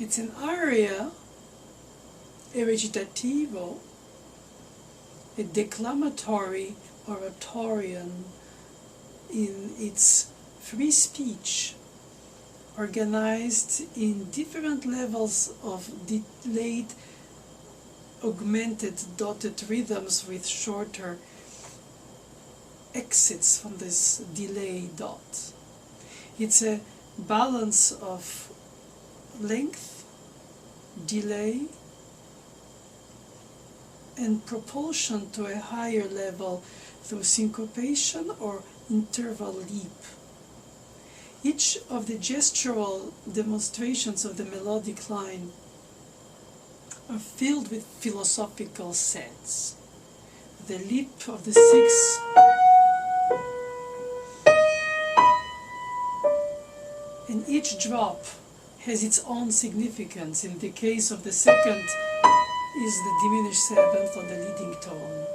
It's an aria, a recitativo, a declamatory oratorian in its free speech, organized in different levels of delayed, augmented, dotted rhythms with shorter exits from this delay dot. It's a balance of length, delay, and propulsion to a higher level through syncopation or interval leap. Each of the gestural demonstrations of the melodic line are filled with philosophical sense. The leap of the sixth and each drop has its own significance. In the case of the second is the diminished seventh on the leading tone.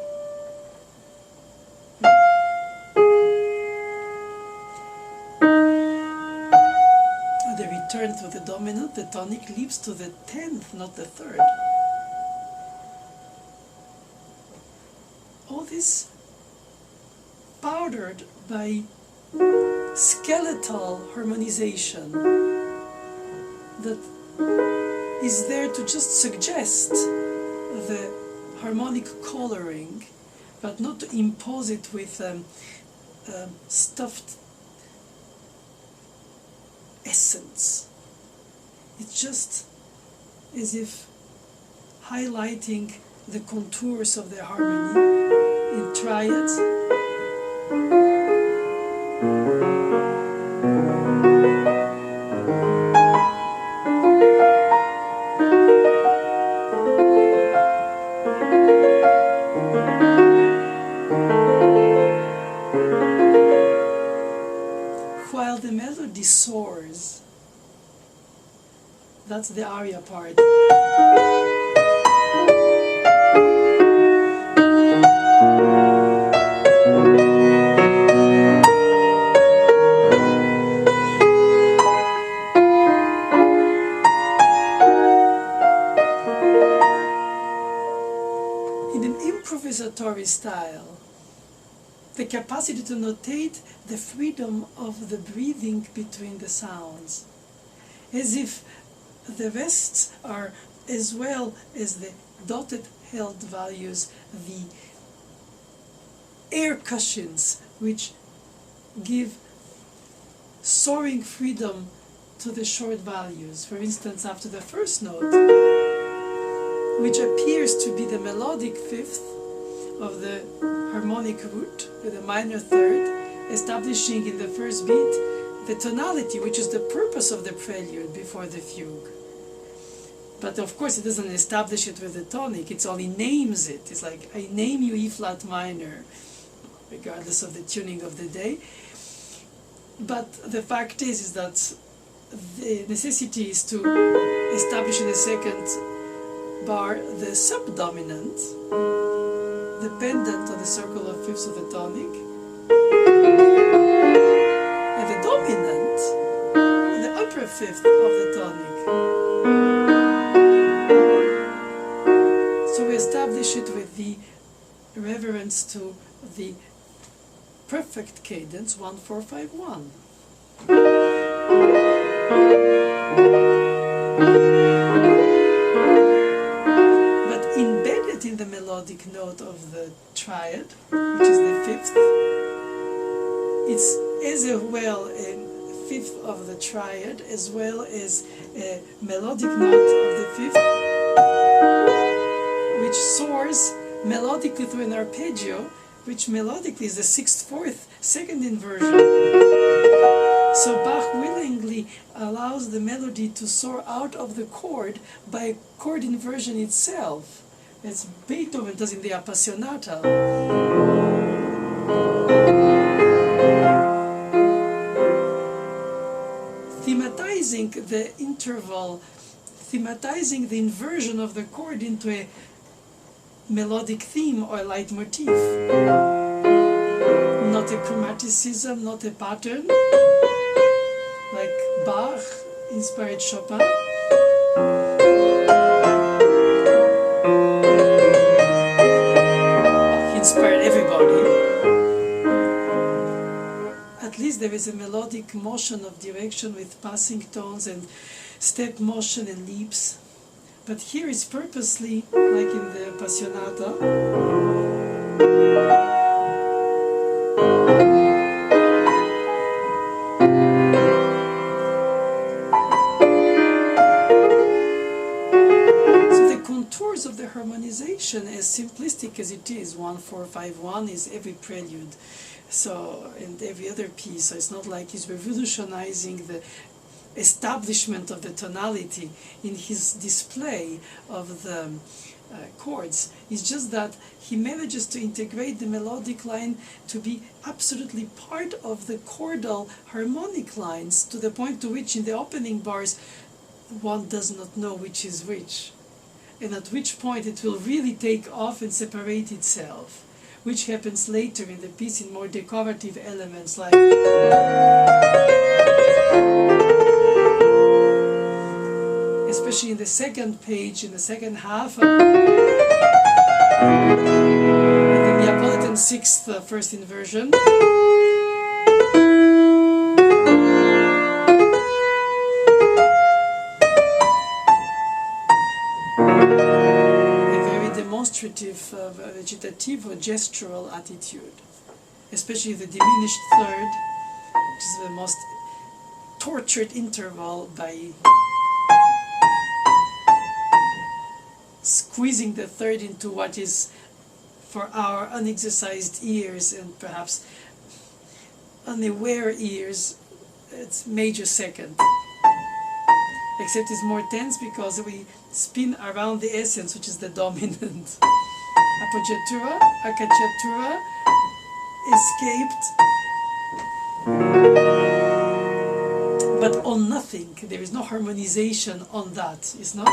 The return to the dominant, the tonic, leaps to the 10th, not the 3rd. All this powdered by skeletal harmonization that is there to just suggest the harmonic coloring, but not to impose it with stuffed essence. It's just as if highlighting the contours of the harmony in triads. While the melody soars, that's the aria part. In an improvisatory style, the capacity to notate the freedom of the breathing between the sounds, as if the rests are, as well as the dotted held values, the air cushions which give soaring freedom to the short values. For instance, after the first note, which appears to be the melodic fifth of the harmonic root with a minor third, establishing in the first beat the tonality, which is the purpose of the prelude before the fugue. But of course it doesn't establish it with the tonic, it only names it. It's like, I name you E flat minor, regardless of the tuning of the day. But the fact is that the necessity is to establish in the second bar the subdominant, the pendant of the circle of fifths of the tonic, and the dominant, the upper fifth of the tonic. So we establish it with the reference to the perfect cadence 1-4-5-1. But embedded in the melodic note of the triad, which is the fifth, it's as well a fifth of the triad, as well as a melodic note of the fifth, which soars melodically through an arpeggio, which melodically is the 6/4 second inversion. So Bach willingly allows the melody to soar out of the chord by chord inversion itself, as Beethoven does in the Appassionata. Thematizing the interval, thematizing the inversion of the chord into a melodic theme or leitmotif. Not a chromaticism, not a pattern, like Bach inspired Chopin. He inspired everybody. At least there is a melodic motion of direction with passing tones and step motion and leaps. But here it's purposely, like in the Appassionata, so the contours of the harmonization, as simplistic as it is, 1-4-5-1 is every prelude, so, and every other piece, so it's not like he's revolutionizing the establishment of the tonality in his display of the chords. It's just that he manages to integrate the melodic line to be absolutely part of the chordal harmonic lines, to the point to which in the opening bars one does not know which is which, and at which point it will really take off and separate itself, which happens later in the piece in more decorative elements like especially in the second page, in the second half, in the Neapolitan sixth first inversion. A very demonstrative, vegetative or gestural attitude, especially the diminished third, which is the most tortured interval by squeezing the third into what is, for our unexercised ears and perhaps unaware ears, it's major second. Except it's more tense because we spin around the essence, which is the dominant. Appoggiatura, accacciatura, escaped, but on nothing. There is no harmonization on that, is not?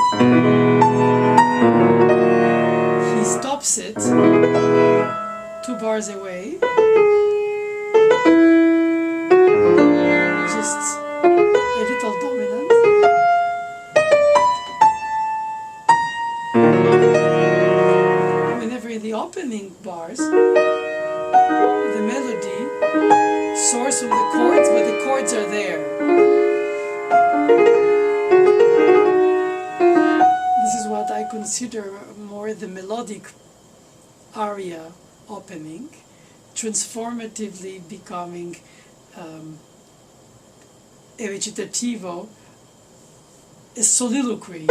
He stops it 2 bars away, just a little dominant. Whenever in the opening bars, the melody soars from the chords, but the chords are there. This is what I consider more the melodic aria opening, transformatively becoming a recitativo, a soliloquy.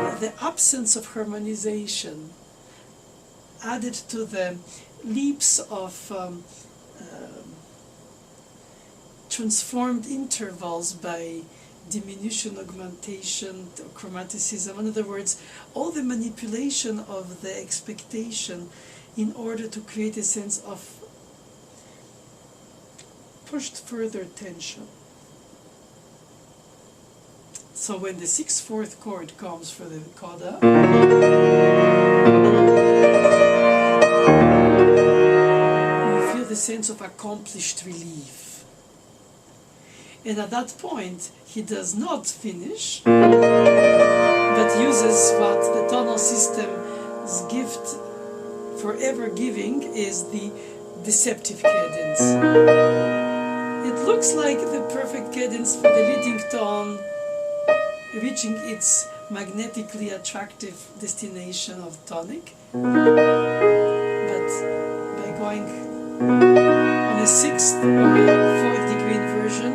And the absence of harmonization added to the leaps of transformed intervals by diminution, augmentation, chromaticism. In other words, all the manipulation of the expectation in order to create a sense of pushed further tension. So when the 6/4 chord comes for the coda, you feel the sense of accomplished relief. And at that point, he does not finish, but uses what the tonal system's gift, forever giving, is the deceptive cadence. It looks like the perfect cadence for the leading tone, reaching its magnetically attractive destination of tonic, but by going on a 6th or a 4th degree inversion,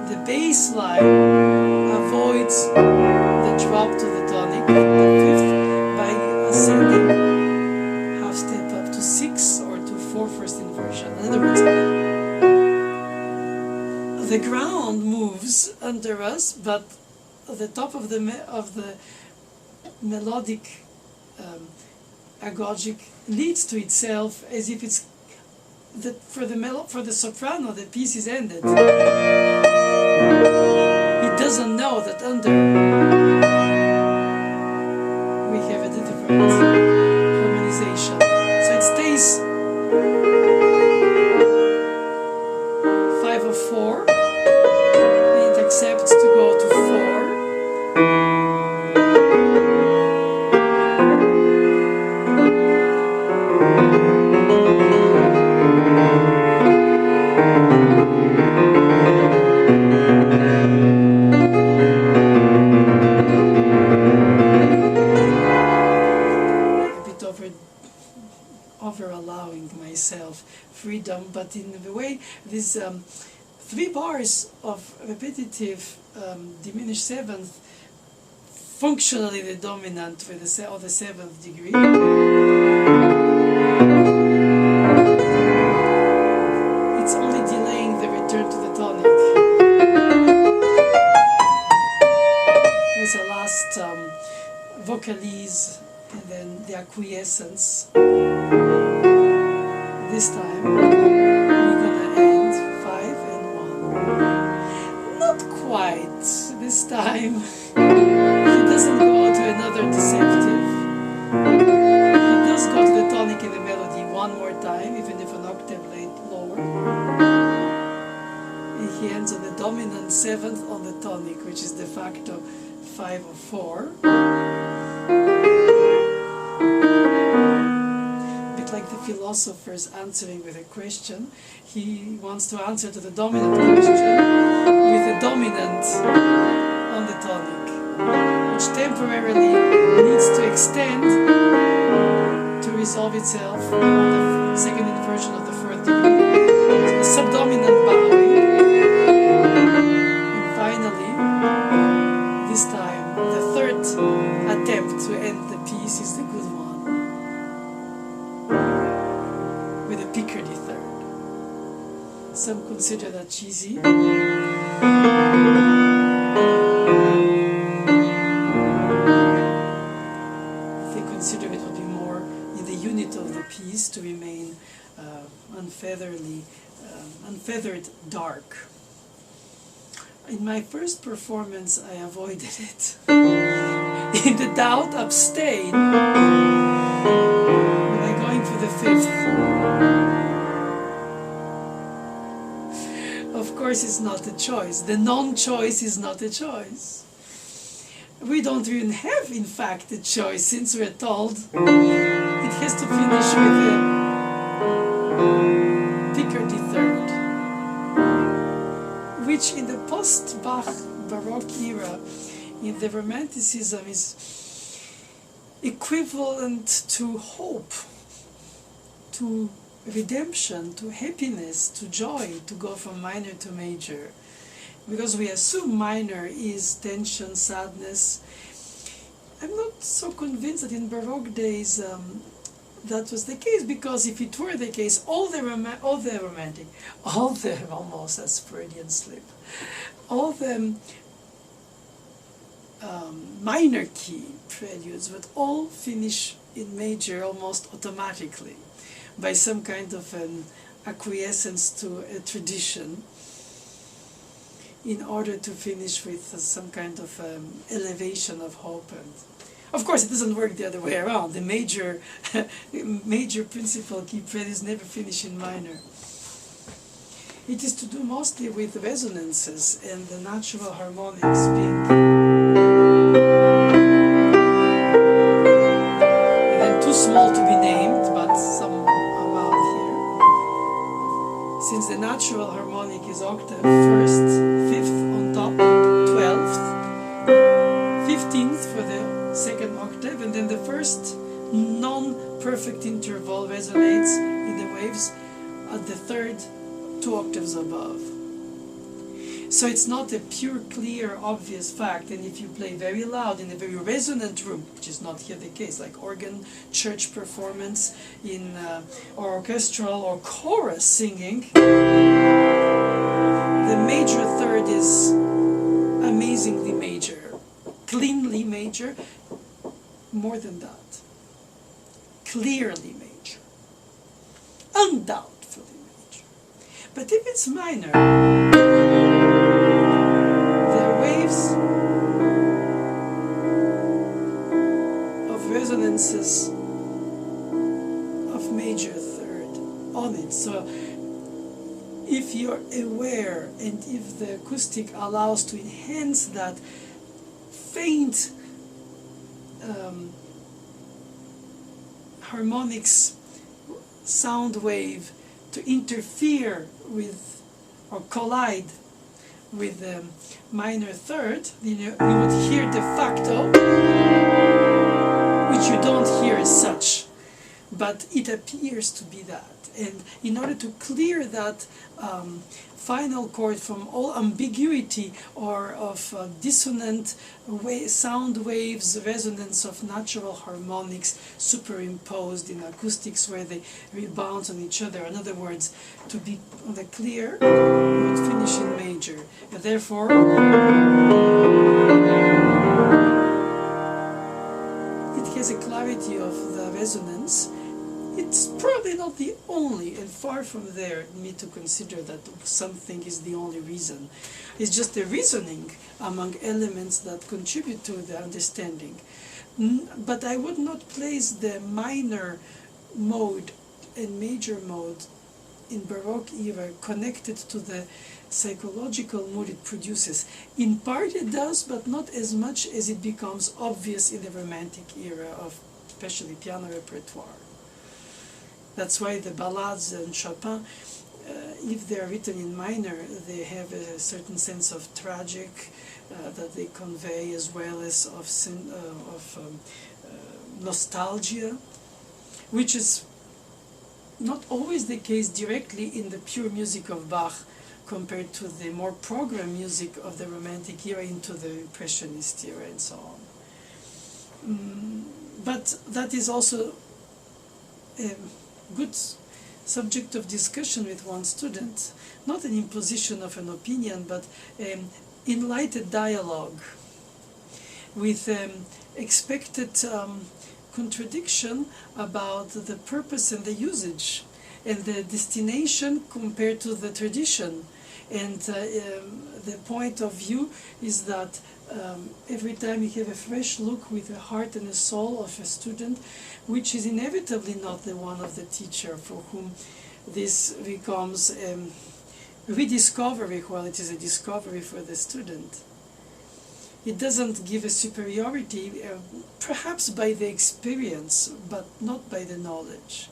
the bass line avoids the drop to the tonic, the 5th, by ascending half step up to 6 or to 4 first inversion. In other words, the ground moves under us, but the top of the melodic agogic leads to itself as if it's for the soprano the piece is ended. It doesn't know that under we have a different harmonization. So it stays 5 of 4. It accepts to go to 4. Freedom, but in a way, these 3 bars of repetitive diminished 7th, functionally the dominant with the 7th degree, it's only delaying the return to the tonic with the last vocalise and then the acquiescence. This time we're gonna end 5 and 1. Not quite. This time he doesn't go to another deceptive. He does go to the tonic in the melody one more time, even if an octave lower. And he ends on the dominant 7th on the tonic, which is de facto 5 or 4. A bit like the philosophers answering with a question. He wants to answer to the dominant question with a dominant on the tonic, which temporarily needs to extend to resolve itself on the second inversion of the fourth degree, the subdominant bowing, and finally, this time, the third attempt to end the piece is the good one, with a Picardy third. Some consider that cheesy. They consider it would be more in the unit of the piece to remain unfeathered dark. In my first performance, I avoided it. In the doubt, abstain. When I'm going for the fifth. Of course, it's not a choice. The non-choice is not a choice. We don't even have, in fact, a choice, since we're told it has to finish with a Picardy third, which in the post-Bach Baroque era, in the Romanticism, is equivalent to hope, to redemption, to happiness, to joy, to go from minor to major. Because we assume minor is tension, sadness. I'm not so convinced that in Baroque days that was the case, because if it were the case, all the almost a Freudian slip, all the minor key preludes would all finish in major almost automatically by some kind of an acquiescence to a tradition, in order to finish with some kind of elevation of hope. And of course, it doesn't work the other way around. The major principal key preludes never finish in minor. It is to do mostly with resonances and the natural harmonics being, and then too small to be named, but some about here. Since the natural harmonic is octave, first, 5th on top, 12th, 15th for the second octave, and then the first non-perfect interval resonates in the waves at the third 2 octaves above. So it's not a pure, clear, obvious fact, and if you play very loud in a very resonant room, which is not here the case, like organ, church performance, in or orchestral or chorus singing, the major third is amazingly major, cleanly major, more than that, clearly major, undoubtedly major. But if it's minor, there are waves of resonances of major third on it. So if you're aware, and if the acoustic allows to enhance that faint harmonics sound wave to interfere with or collide with the minor third, you would hear de facto, which you don't hear as such, but it appears to be that. And in order to clear that final chord from all ambiguity or of dissonant sound waves, resonance of natural harmonics superimposed in acoustics where they rebound on each other. In other words, to be on the clear, you would finish in major. And therefore, it has a clarity of the resonance. It's probably not the only, and far from there, me to consider that something is the only reason. It's just a reasoning among elements that contribute to the understanding. But I would not place the minor mode and major mode in Baroque era connected to the psychological mood it produces. In part it does, but not as much as it becomes obvious in the Romantic era of especially piano repertoire. That's why the ballades and Chopin, if they are written in minor, they have a certain sense of tragic that they convey, as well as of nostalgia, which is not always the case directly in the pure music of Bach compared to the more program music of the Romantic era into the Impressionist era and so on. But that is also a good subject of discussion with one student, not an imposition of an opinion, but enlightened dialogue with expected contradiction about the purpose and the usage and the destination compared to the tradition. And the point of view is that every time you have a fresh look with the heart and the soul of a student, which is inevitably not the one of the teacher, for whom this becomes rediscovery while it is a discovery for the student. It doesn't give a superiority, perhaps by the experience, but not by the knowledge.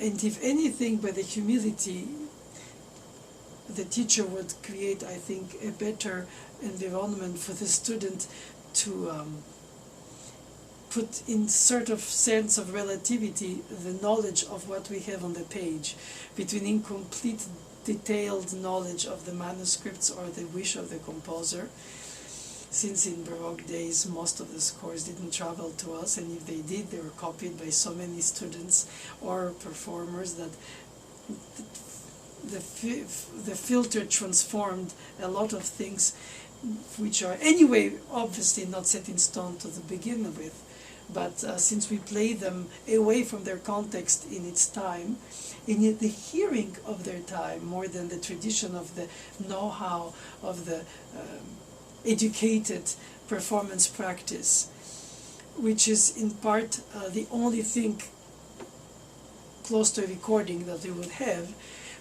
And if anything, by the humility, the teacher would create, I think, a better environment for the student to put in sort of sense of relativity the knowledge of what we have on the page, between incomplete detailed knowledge of the manuscripts or the wish of the composer, since in Baroque days most of the scores didn't travel to us, and if they did, they were copied by so many students or performers that the filter transformed a lot of things which are anyway obviously not set in stone to begin with, but since we play them away from their context in its time, in the hearing of their time, more than the tradition of the know-how of the educated performance practice, which is in part the only thing close to a recording that we would have,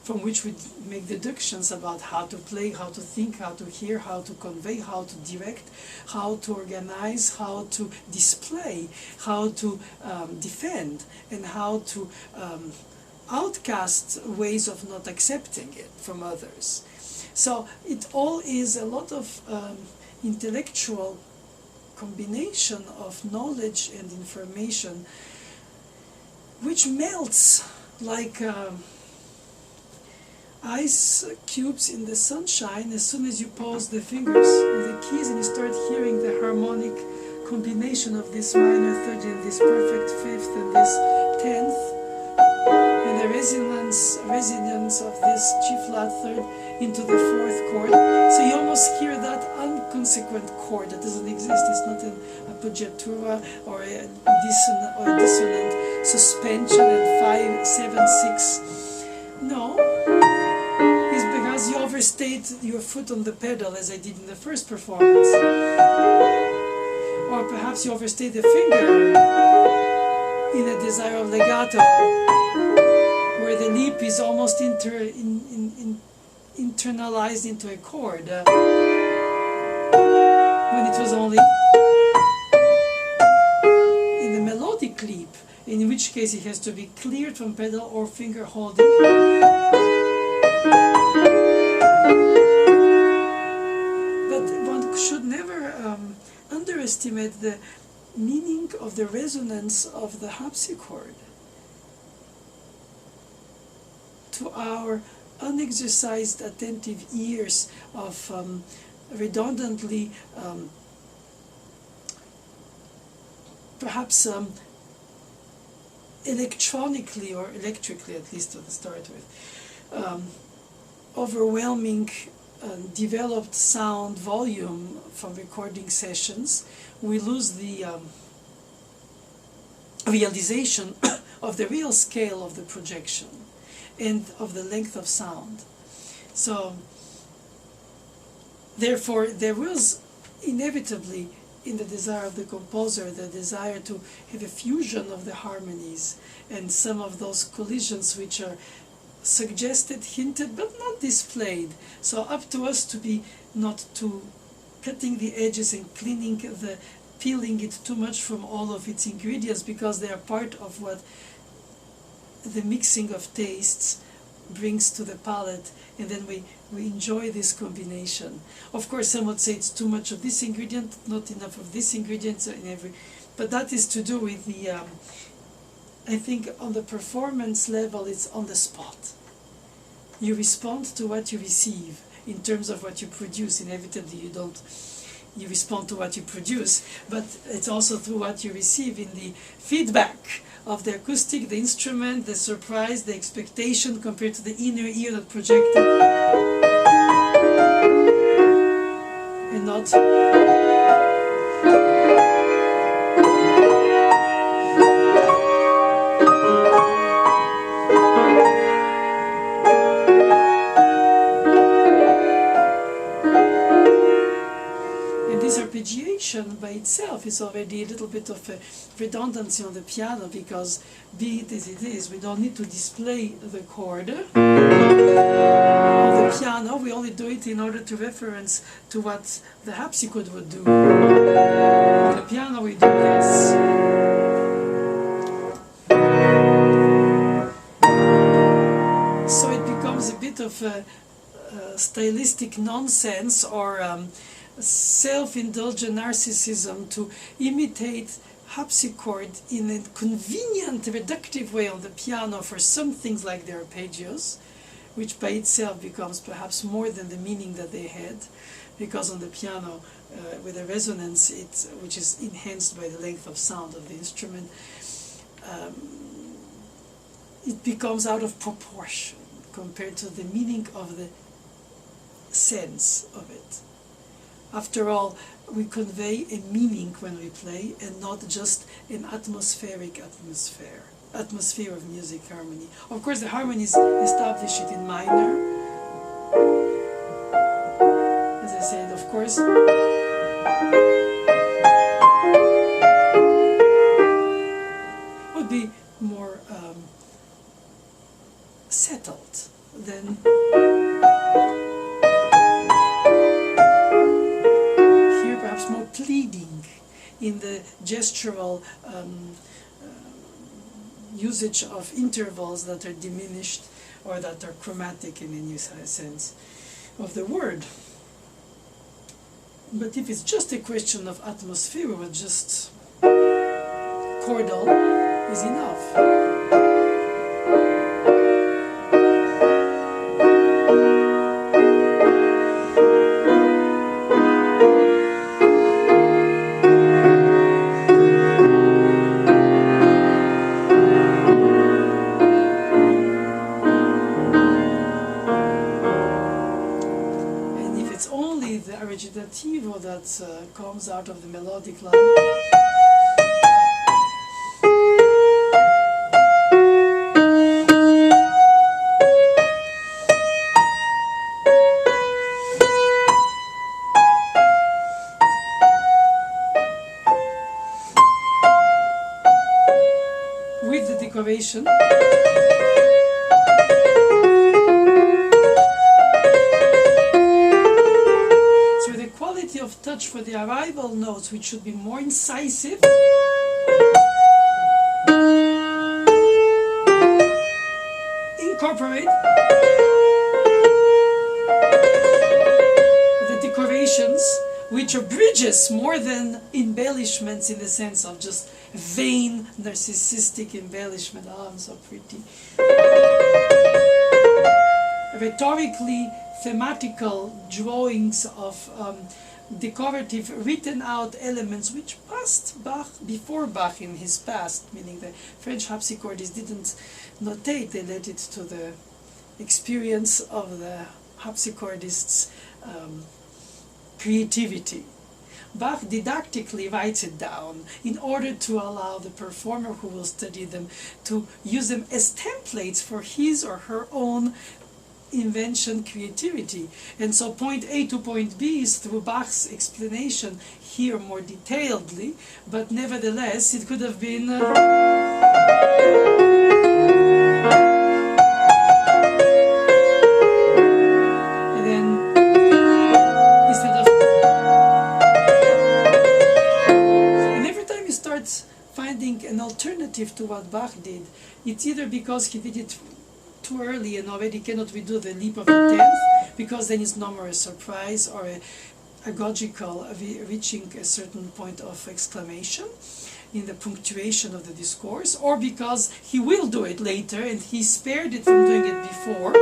from which we make deductions about how to play, how to think, how to hear, how to convey, how to direct, how to organize, how to display, how to defend, and how to outcast ways of not accepting it from others. So it all is a lot of intellectual combination of knowledge and information which melts like ice cubes in the sunshine as soon as you pause the fingers on the keys and you start hearing the harmonic combination of this minor third and this perfect fifth and this 10th, and the resonance of this G-flat third into the 4th chord. So you almost hear that unconsequent chord that doesn't exist. It's not an appoggiatura or a dissonant suspension and 5, 7, 6. No, it's because you overstayed your foot on the pedal, as I did in the first performance. Or perhaps you overstayed the finger in a desire of legato, where the leap is almost internalized into a chord, when it was only in the melodic leap, in which case it has to be cleared from pedal or finger holding. But one should never underestimate the meaning of the resonance of the harpsichord to our unexercised attentive ears of redundantly perhaps electronically or electrically, at least to start with, overwhelming developed sound volume from recording sessions. We lose the realization of the real scale of the projection and of the length of sound. So therefore there was inevitably in the desire of the composer the desire to have a fusion of the harmonies and some of those collisions which are suggested, hinted, but not displayed. So up to us to be not too cutting the edges and peeling it too much from all of its ingredients, because they are part of what the mixing of tastes brings to the palate, and then we enjoy this combination. Of course, some would say it's too much of this ingredient, not enough of this ingredient in every, but that is to do with the, I think on the performance level, it's on the spot. You respond to what you receive in terms of what you produce. Inevitably you respond to what you produce, but it's also through what you receive in the feedback of the acoustic, the instrument, the surprise, the expectation compared to the inner ear that projected, and not arpeggiation by itself is already a little bit of a redundancy on the piano, because be it as it is, we don't need to display the chord on the piano. We only do it in order to reference to what the harpsichord would do. On the piano we do this. So it becomes a bit of a stylistic nonsense, or self-indulgent narcissism to imitate harpsichord in a convenient, reductive way on the piano for some things like the arpeggios, which by itself becomes perhaps more than the meaning that they had, because on the piano, with a resonance, which is enhanced by the length of sound of the instrument, it becomes out of proportion compared to the meaning of the sense of it. After all, we convey a meaning when we play, and not just an atmosphere of music harmony. Of course, the harmonies establish it in minor. As I said, of course, would be more settled than more pleading in the gestural usage of intervals that are diminished, or that are chromatic in any sense of the word. But if it's just a question of atmosphere, or just chordal, is enough. Recitativo that comes out of the melodic line. With the decoration. Of touch for the arrival notes, which should be more incisive, incorporate the decorations, which are bridges more than embellishments, in the sense of just vain narcissistic embellishment. Oh, I'm so pretty. Rhetorically thematical drawings of decorative written out elements, which passed Bach before Bach in his past, meaning the French harpsichordists didn't notate, they let it to the experience of the harpsichordists' creativity. Bach didactically writes it down in order to allow the performer who will study them to use them as templates for his or her own invention, creativity. And so point A to point B is through Bach's explanation here more detailedly, but nevertheless it could have been alternative to what Bach did. It's either because he did it too early and already cannot redo the leap of the 10th, because then it's no more a surprise or a agogical reaching a certain point of exclamation in the punctuation of the discourse, or because he will do it later and he spared it from doing it before,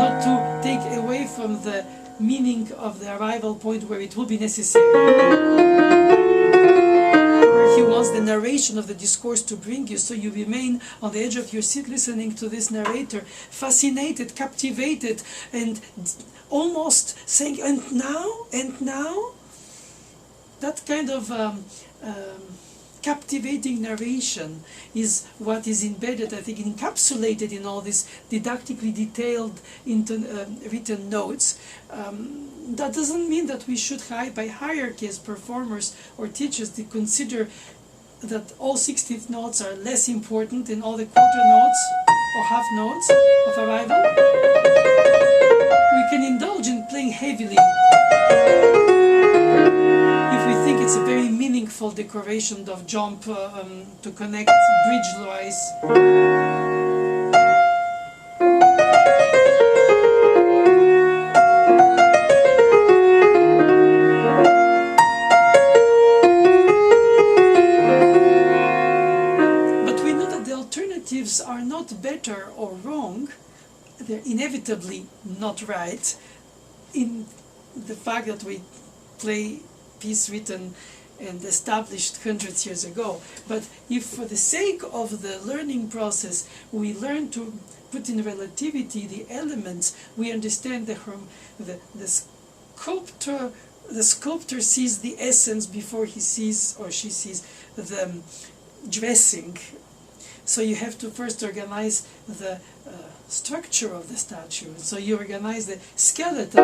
not to take away from the meaning of the arrival point where it will be necessary. He wants the narration of the discourse to bring you, so you remain on the edge of your seat listening to this narrator, fascinated, captivated, and almost saying, and now? And now? That kind of captivating narration is what is embedded, I think, encapsulated in all these didactically detailed written notes. That doesn't mean that we should, by hierarchy as performers or teachers, to consider that all 16th notes are less important than all the quarter notes or half notes of arrival. We can indulge in playing heavily if we think it's a very meaningful decoration of jump to connect bridge-wise. Are not better or wrong, they're inevitably not right in the fact that we play piece written and established hundreds of years ago. But if for the sake of the learning process we learn to put in relativity the elements, we understand the sculptor sees the essence before he sees or she sees the dressing. So you have to first organize the structure of the statue. So you organize the skeleton.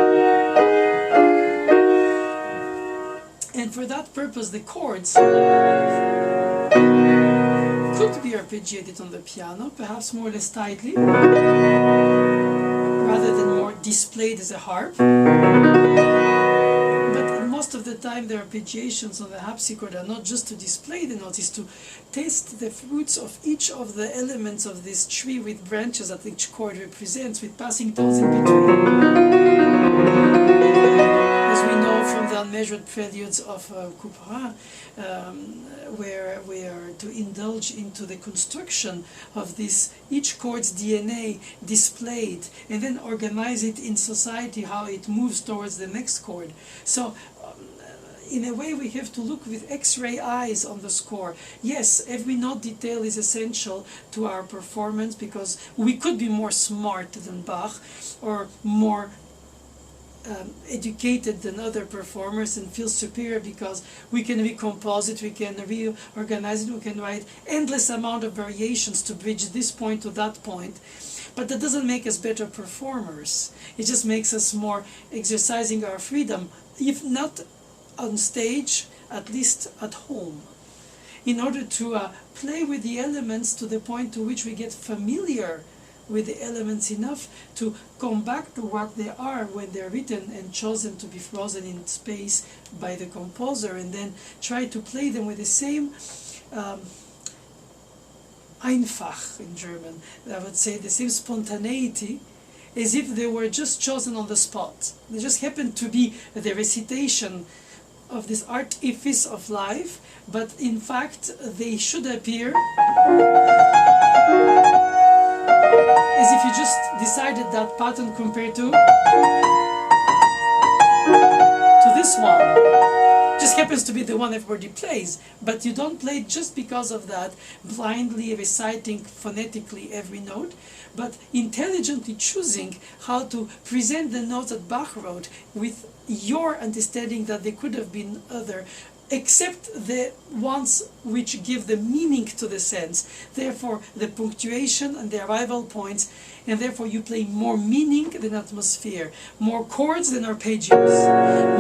And for that purpose, the chords could be arpeggiated on the piano, perhaps more or less tightly, rather than more displayed as a harp. But most of the time the arpeggiations on the harpsichord are not just to display the notes, it's to taste the fruits of each of the elements of this tree with branches that each chord represents, with passing tones in between. As we know from the unmeasured preludes of Couperin, where we are to indulge into the construction of this, each chord's DNA displayed, and then organize it in society, how it moves towards the next chord. So in a way we have to look with X-ray eyes on the score. Yes, every note detail is essential to our performance, because we could be more smart than Bach or more educated than other performers and feel superior because we can recompose it, we can reorganize it, we can write endless amount of variations to bridge this point to that point. But that doesn't make us better performers. It just makes us more exercising our freedom, if not on stage, at least at home, in order to play with the elements to the point to which we get familiar with the elements enough to come back to what they are when they're written and chosen to be frozen in space by the composer, and then try to play them with the same Einfach in German, I would say the same spontaneity, as if they were just chosen on the spot. They just happened to be the recitation of this artifice of life, but in fact they should appear as if you just decided that pattern compared to this one. Just happens to be the one everybody plays, but you don't play just because of that, blindly reciting phonetically every note, but intelligently choosing how to present the notes that Bach wrote with your understanding that they could have been other, except the ones which give the meaning to the sense, therefore the punctuation and the arrival points, and therefore you play more meaning than atmosphere, more chords than arpeggios,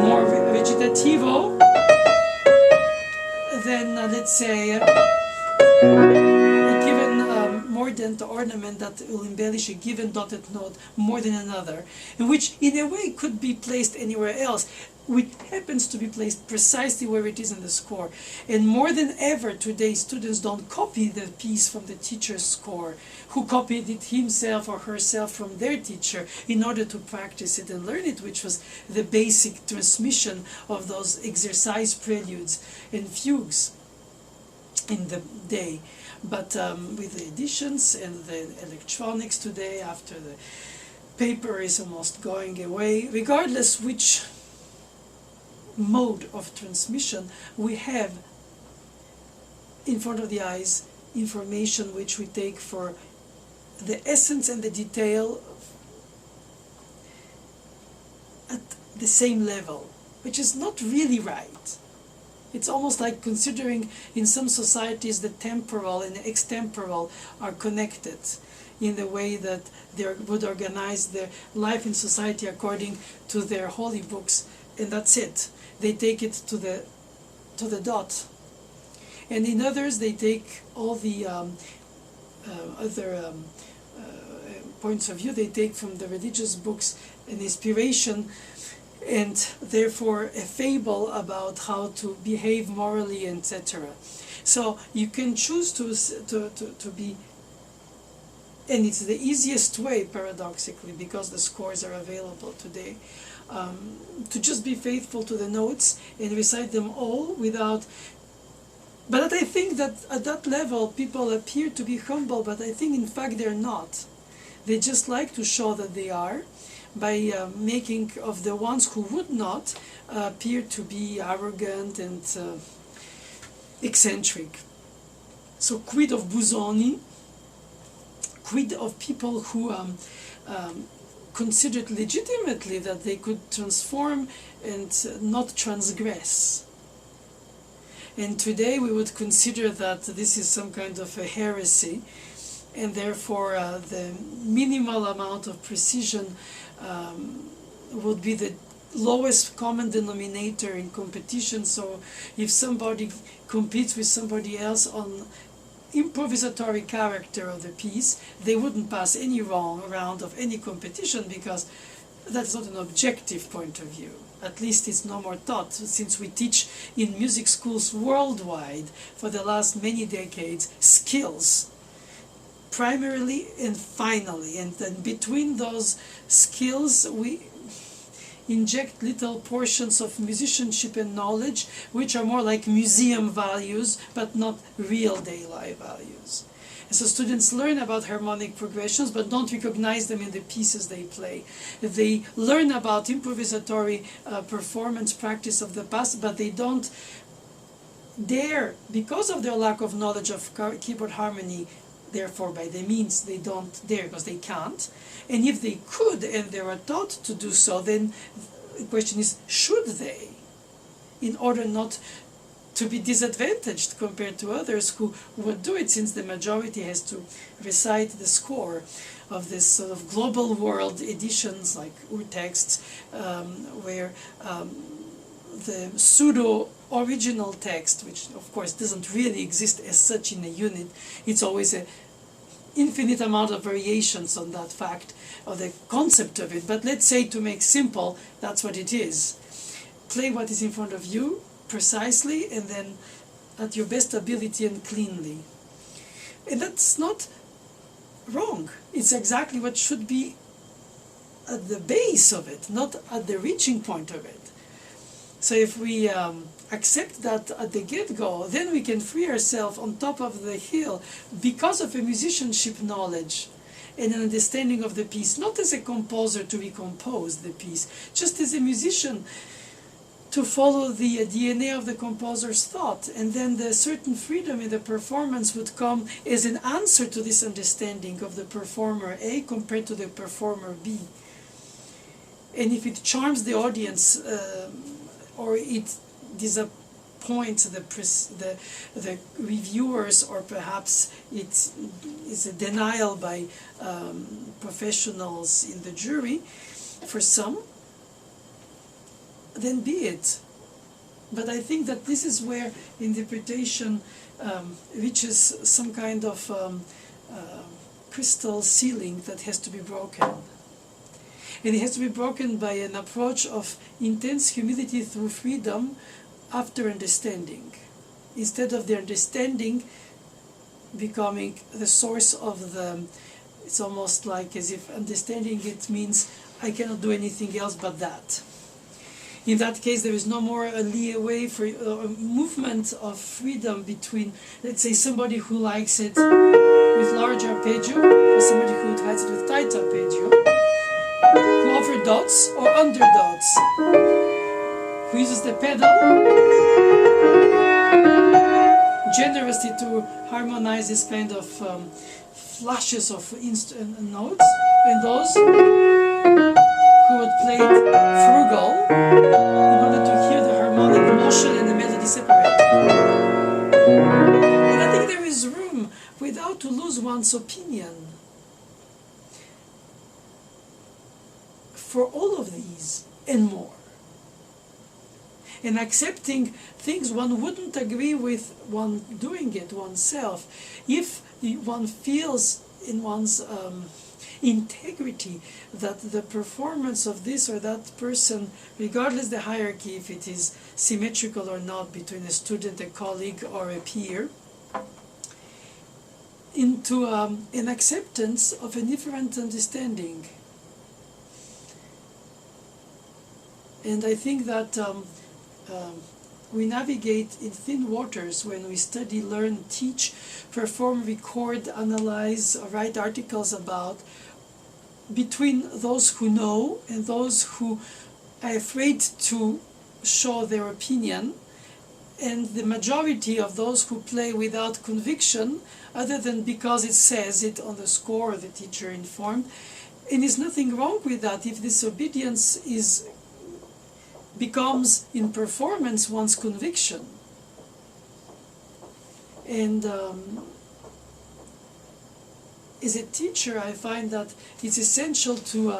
more recitativo than, let's say, a given mordant ornament that will embellish a given dotted note more than another, and which in a way could be placed anywhere else. which happens to be placed precisely where it is in the score. And more than ever today, students don't copy the piece from the teacher's score, who copied it himself or herself from their teacher in order to practice it and learn it, which was the basic transmission of those exercise preludes and fugues in the day. But with the editions and the electronics today, after the paper is almost going away, regardless which mode of transmission, we have in front of the eyes information which we take for the essence and the detail at the same level, which is not really right. It's almost like considering in some societies the temporal and the extemporal are connected in the way that they would organize their life in society according to their holy books, and that's it. They take it to the dot. And in others, they take all the other points of view. They take from the religious books an inspiration, and therefore a fable about how to behave morally, etc. So you can choose to be, and it's the easiest way, paradoxically, because the scores are available today, to just be faithful to the notes and recite them all without. But I think that at that level people appear to be humble, but I think in fact they're not. They just like to show that they are, by making of the ones who would not appear to be arrogant and eccentric. So quid of Busoni, quid of people who considered legitimately that they could transform and not transgress. And today we would consider that this is some kind of a heresy, and therefore the minimal amount of precision would be the lowest common denominator in competition. So if somebody competes with somebody else on improvisatory character of the piece, they wouldn't pass any round of any competition, because that's not an objective point of view. At least it's no more taught, since we teach in music schools worldwide for the last many decades skills, primarily and finally, and then between those skills we inject little portions of musicianship and knowledge, which are more like museum values but not real day-life values. And so students learn about harmonic progressions but don't recognize them in the pieces they play. They learn about improvisatory performance practice of the past, but they don't dare, because of their lack of knowledge of keyboard harmony, therefore by the means they don't dare because they can't. And if they could and they were taught to do so, then the question is, should they, in order not to be disadvantaged compared to others who would do it, since the majority has to recite the score of this sort of global world editions like urtexts, where the pseudo original text, which of course doesn't really exist as such in a unit, it's always an infinite amount of variations on that fact, or the concept of it. But let's say, to make simple, that's what it is. Play what is in front of you precisely, and then at your best ability and cleanly. And that's not wrong. It's exactly what should be at the base of it, not at the reaching point of it. So if we accept that at the get-go, then we can free ourselves on top of the hill because of a musicianship knowledge and an understanding of the piece, not as a composer to recompose the piece, just as a musician to follow the DNA of the composer's thought, and then the certain freedom in the performance would come as an answer to this understanding of the performer A compared to the performer B. And if it charms the audience or it disappoints the reviewers, or perhaps it is a denial by professionals in the jury, for some, then be it. But I think that this is where interpretation reaches some kind of crystal ceiling that has to be broken. And it has to be broken by an approach of intense humility through freedom after understanding, instead of the understanding becoming the source of the, it's almost like as if understanding it means I cannot do anything else but that. In that case, there is no more a leeway for a movement of freedom between, let's say, somebody who likes it with large arpeggio or somebody who tries it with tight arpeggio, who over dots or under dots, who uses the pedal generously to harmonize this kind of flashes of notes, and those who would play it frugal in order to hear the harmonic motion and the melody separate. And I think there is room without to lose one's opinion for all of these and more. And accepting things one wouldn't agree with, one doing it oneself, if one feels in one's integrity that the performance of this or that person, regardless the hierarchy, if it is symmetrical or not between a student, a colleague, or a peer, into an acceptance of a different understanding. And I think that we navigate in thin waters when we study, learn, teach, perform, record, analyze, write articles about, between those who know and those who are afraid to show their opinion, and the majority of those who play without conviction, other than because it says it on the score or the teacher informed. And there's nothing wrong with that if this obedience becomes in performance one's conviction. And as a teacher, I find that it's essential to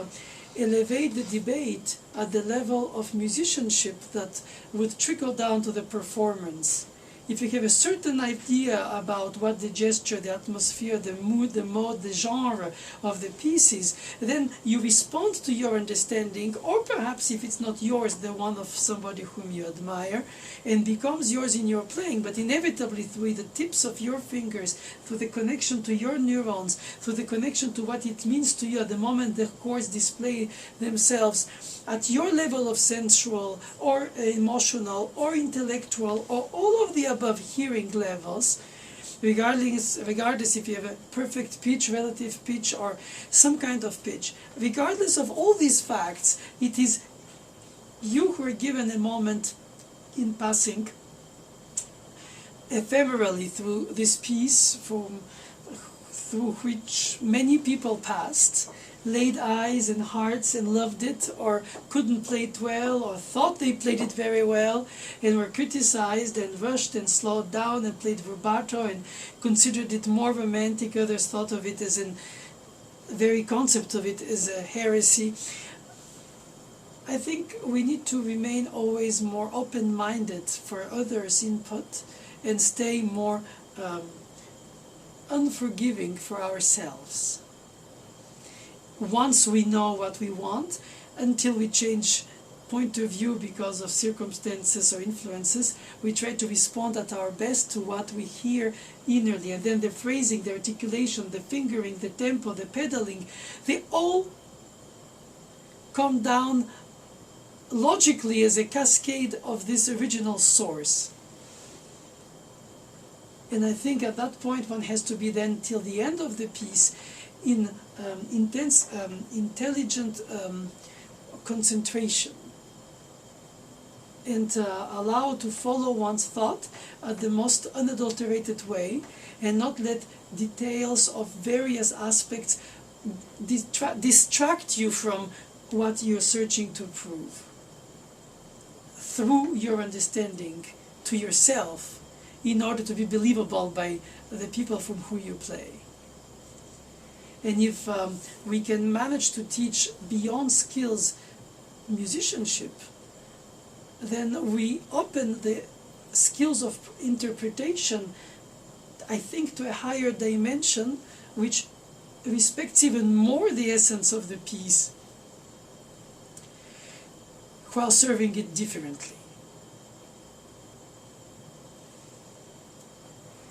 elevate the debate at the level of musicianship that would trickle down to the performance. If you have a certain idea about what the gesture, the atmosphere, the mood, the mode, the genre of the piece is, then you respond to your understanding, or perhaps if it's not yours, the one of somebody whom you admire, and becomes yours in your playing, but inevitably through the tips of your fingers, through the connection to your neurons, through the connection to what it means to you at the moment the chords display themselves at your level of sensual or emotional or intellectual or all of the above hearing levels, regardless if you have a perfect pitch, relative pitch, or some kind of pitch, regardless of all these facts, it is you who are given a moment in passing, ephemerally through this piece through which many people passed, laid eyes and hearts and loved it, or couldn't play it well, or thought they played it very well, and were criticized and rushed and slowed down and played vibrato and considered it more romantic. Others thought of it as the very concept of it as a heresy. I think we need to remain always more open-minded for others' input and stay more unforgiving for ourselves. Once we know what we want, until we change point of view because of circumstances or influences, we try to respond at our best to what we hear innerly. And then the phrasing, the articulation, the fingering, the tempo, the pedaling, they all come down logically as a cascade of this original source. And I think at that point one has to be then till the end of the piece in intense, intelligent concentration, and allow to follow one's thought at the most unadulterated way, and not let details of various aspects distract you from what you're searching to prove through your understanding to yourself, in order to be believable by the people from whom you play. And if we can manage to teach beyond skills musicianship, then we open the skills of interpretation, I think, to a higher dimension, which respects even more the essence of the piece while serving it differently.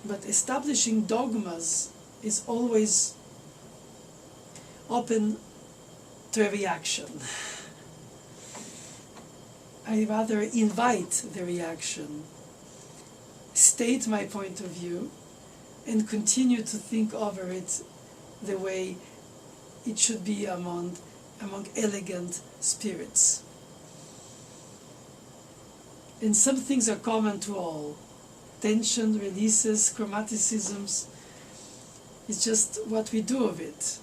But establishing dogmas is always open to a reaction. I rather invite the reaction, state my point of view, and continue to think over it the way it should be among elegant spirits. And some things are common to all. Tension, releases, chromaticisms. It's just what we do of it.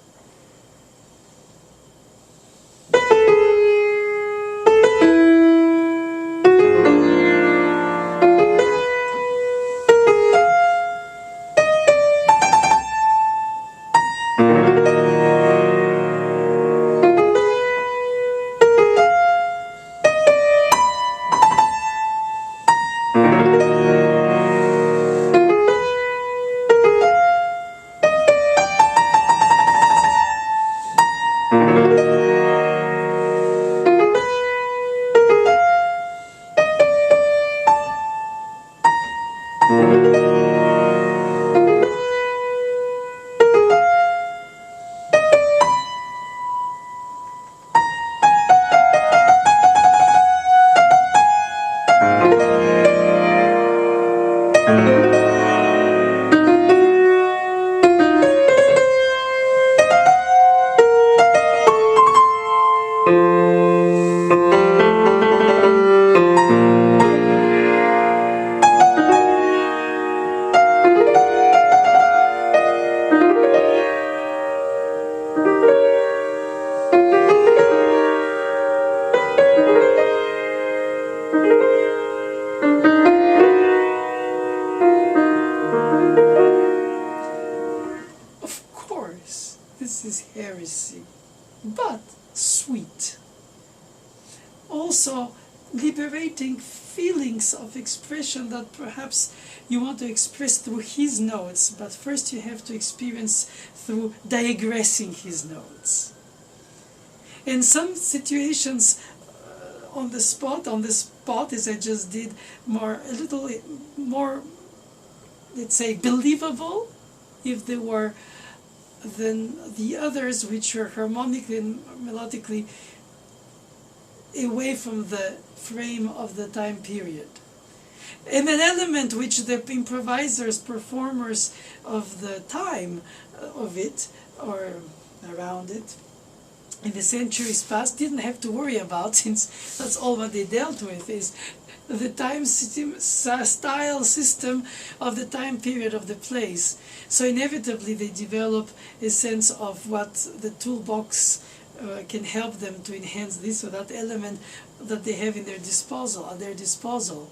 This is heresy, but sweet. Also liberating feelings of expression that perhaps you want to express through his notes, but first you have to experience through digressing his notes. In some situations, on the spot, as I just did, a little more, let's say, believable, if they were, than the others, which are harmonically and melodically away from the frame of the time period. And an element which the improvisers, performers of the time of it, or around it, in the centuries past, didn't have to worry about, since that's all what they dealt with, is the time style system of the time period of the place. So inevitably they develop a sense of what the toolbox can help them to enhance this or that element that they have at their disposal.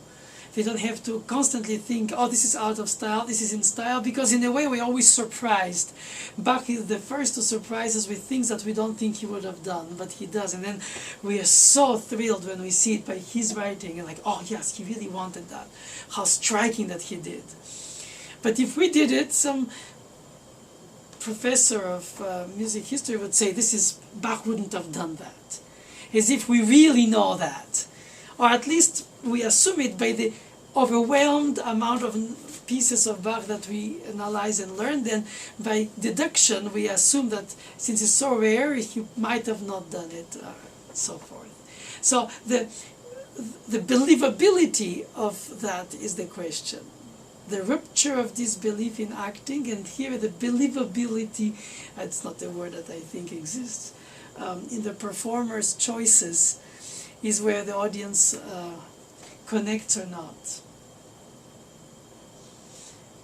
They don't have to constantly think, oh, this is out of style, this is in style, because in a way we're always surprised. Bach is the first to surprise us with things that we don't think he would have done, but he does. And then we are so thrilled when we see it by his writing, and like, oh yes, he really wanted that. How striking that he did. But if we did it, some professor of music history would say, Bach wouldn't have done that. As if we really know that. Or at least we assume it by the overwhelmed amount of pieces of Bach that we analyze and learn. Then by deduction we assume that since it's so rare, he might have not done it, so forth. So the believability of that is the question. The rupture of disbelief in acting, and here the believability, it's not a word that I think exists, in the performer's choices, is where the audience connects or not.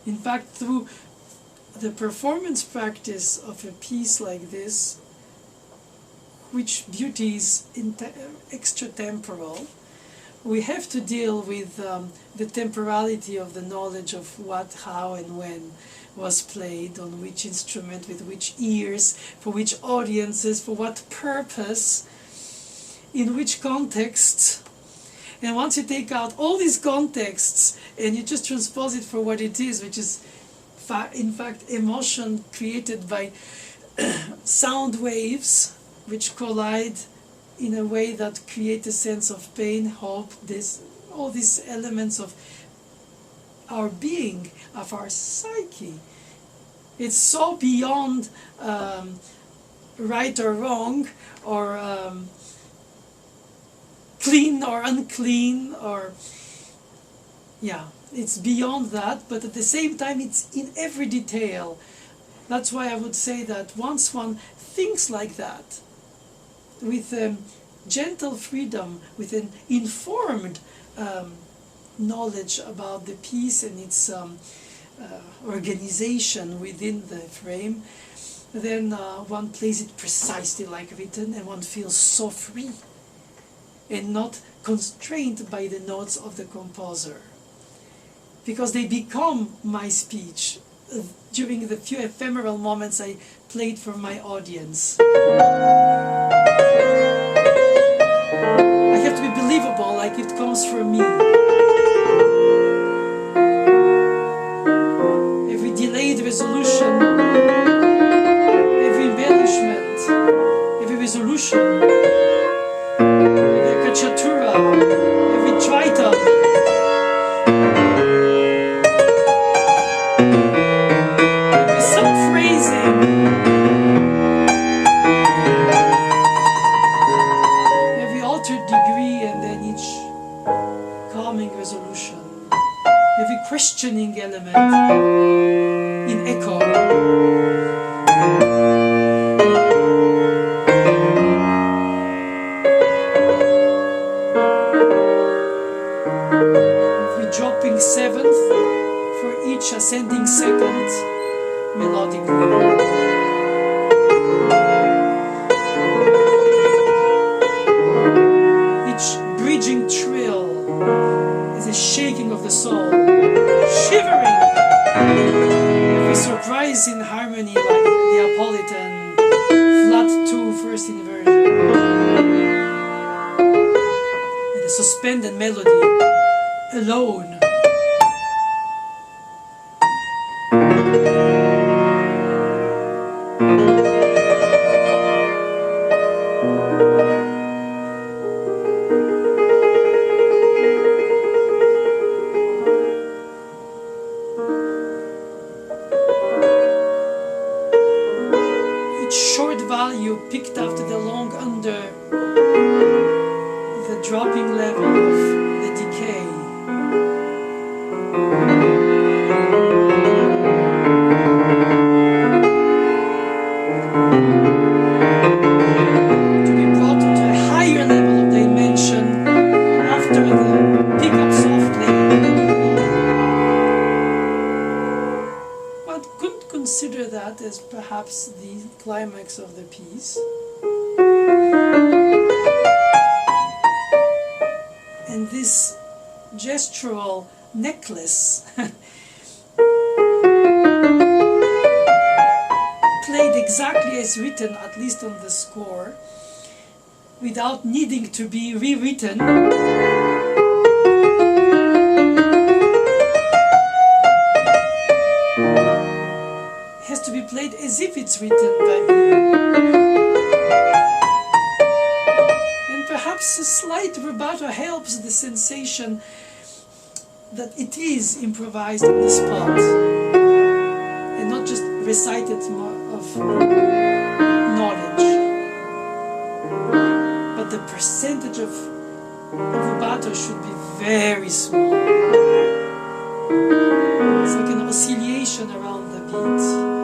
In fact, through the performance practice of a piece like this, which beauty is extratemporal, we have to deal with the temporality of the knowledge of what, how, and when was played, on which instrument, with which ears, for which audiences, for what purpose, in which context. And once you take out all these contexts and you just transpose it for what it is, which is in fact emotion created by sound waves which collide in a way that create a sense of pain, hope, all these elements of our being, of our psyche. It's so beyond right or wrong, or clean or unclean, or yeah, it's beyond that, but at the same time it's in every detail. That's why I would say that once one thinks like that, with gentle freedom, with an informed knowledge about the piece and its organization within the frame, then one plays it precisely like written, and one feels so free and not constrained by the notes of the composer, because they become my speech during the few ephemeral moments I played for my audience. I have to be believable, like it comes from me. Every delayed resolution, every embellishment, every resolution, every cacciatura, every tritone, every subphrasing, every altered degree, and then each calming resolution, every questioning element in echo. Every dropping seventh for each ascending second melodically. Each bridging trill is a shaking of the soul, shivering. Every surprise in harmony, like the Neapolitan flat 2 first inversion, and the suspended melody alone. Short value picked after the long under the dropping level of the decay. To be brought to a higher level of dimension after the pick up softly. One could consider that as perhaps the climax of the piece. And this gestural necklace played exactly as written, at least on the score, without needing to be rewritten. Has to be played as if it's written by me. And perhaps a slight rubato helps the sensation that it is improvised on the spot and not just recited of knowledge. But the percentage of rubato should be very small. It's like an oscillation around the beat.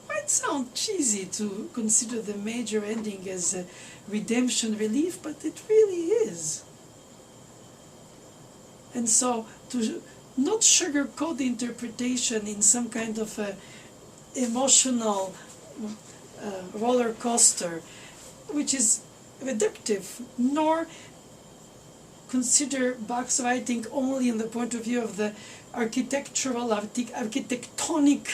Might sound cheesy to consider the major ending as a redemption relief, but it really is. And so to not sugarcoat the interpretation in some kind of emotional roller coaster, which is reductive, nor consider Bach's writing only in the point of view of the architectural, architectonic,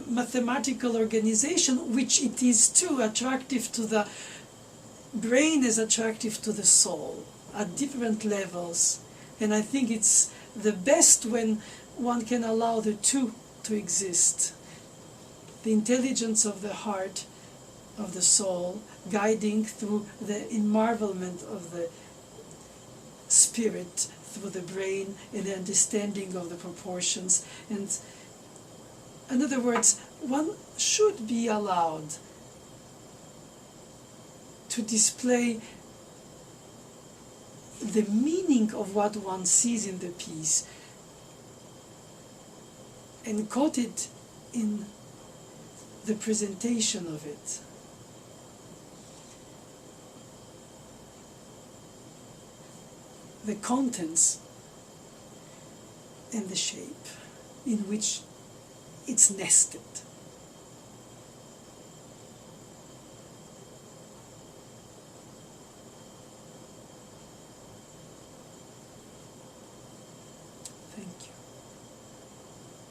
mathematical organization, which it is too attractive to the brain, is attractive to the soul at different levels. And I think it's the best when one can allow the two to exist. The intelligence of the heart, of the soul, guiding through the enmarvelment of the spirit, through the brain, and the understanding of the proportions. And in other words, one should be allowed to display the meaning of what one sees in the piece, encoded in the presentation of it. The contents and the shape in which it's nested. Thank you.